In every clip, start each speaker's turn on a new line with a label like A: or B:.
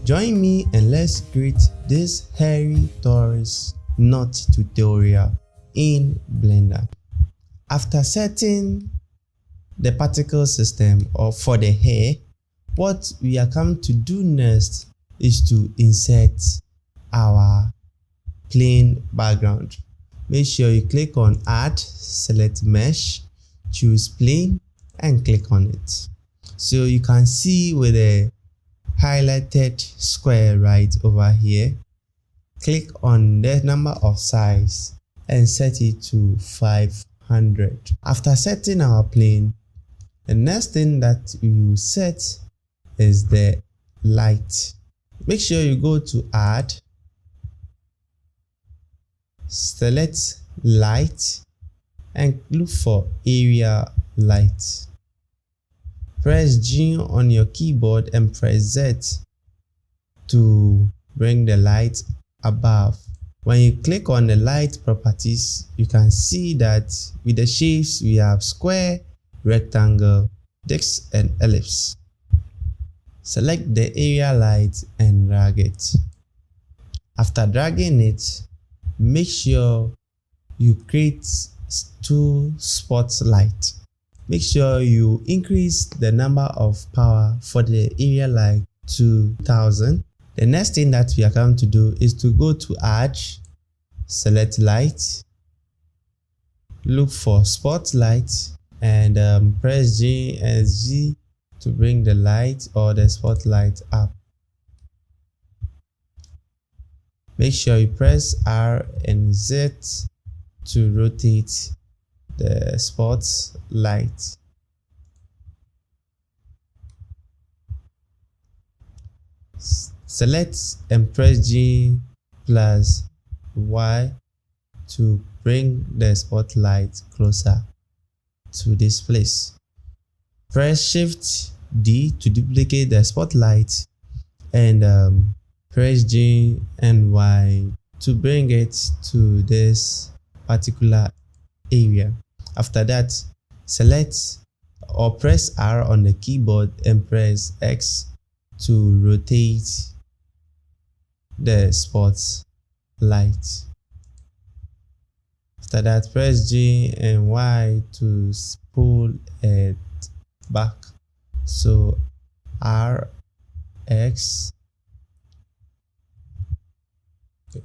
A: Join me and let's create this hairy Torus Knot tutorial in Blender. After setting the particle system or for the hair, what we are coming to do next is to insert our plain background. Make sure you click on Add, select Mesh, choose Plane and click on it. So you can see with a highlighted square right over here, click on the number of size and set it to 500. After setting our plane, the next thing that you set is the light. Make sure you go to Add, select Light and look for Area Light. Press G on your keyboard and press Z to bring the light above. When you click on the light properties, you can see that with the shapes we have square, rectangle, disc and ellipse. Select the area light and drag it. After dragging it, make sure you create two spotlights. Make sure you increase the number of power for the area light to 1000. The next thing that we are going to do is to go to Add, select Light, look for Spotlight and press G and Z to bring the light or the spotlight up. Make sure you press R and Z to rotate the spotlight. Select and press G plus Y to bring the spotlight closer to this place. Press Shift D to duplicate the spotlight and press G and Y to bring it to this particular area. After that, select or press R on the keyboard and press X to rotate the spotlight. After that, press G and Y to pull it back. So R, X,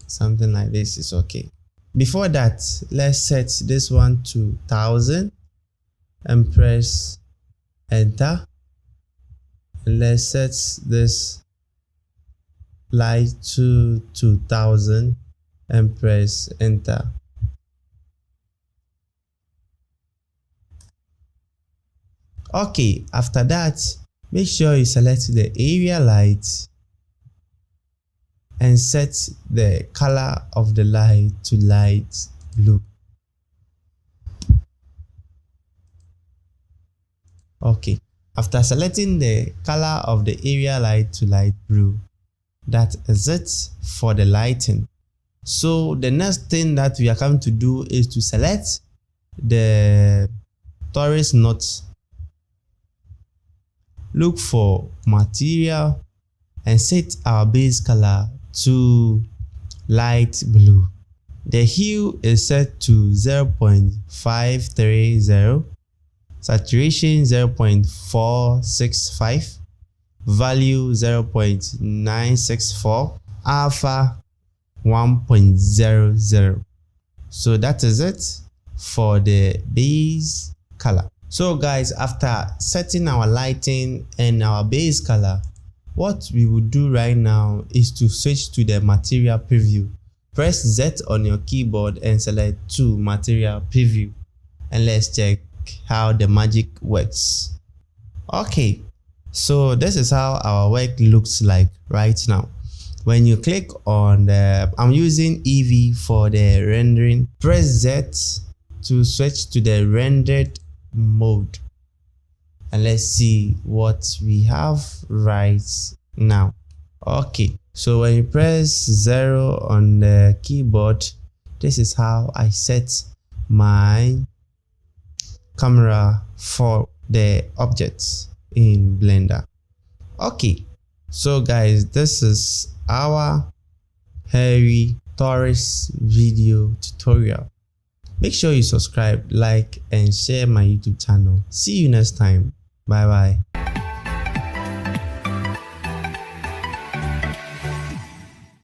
A: something like this is okay. Before that, let's set this one to 1000 and press Enter. Let's set this light to 2000 and press Enter. Okay, after that, make sure you select the area light and set the color of the light to light blue. Okay, after selecting the color of the area light to light blue, that is it for the lighting. So the next thing that we are coming to do is to select the Torus Knot. Look for material and set our base color to light blue. The hue is set to 0.530, saturation 0.465, value 0.964, alpha 1.00. So that is it for the base color. So guys, after setting our lighting and our base color, what we will do right now is to switch to the material preview. Press Z on your keyboard and select to material preview, and let's check how the magic works. Okay, so this is how our work looks like right now. When you click on the, I'm using Eevee for the rendering, press Z to switch to the rendered mode. And let's see what we have right now. Okay, so when you press 0 on the keyboard, this is how I set my camera for the objects in Blender. Okay, So guys, this is our hairy Torus video tutorial. Make sure you subscribe, like and share my YouTube channel. See you next time. Bye bye.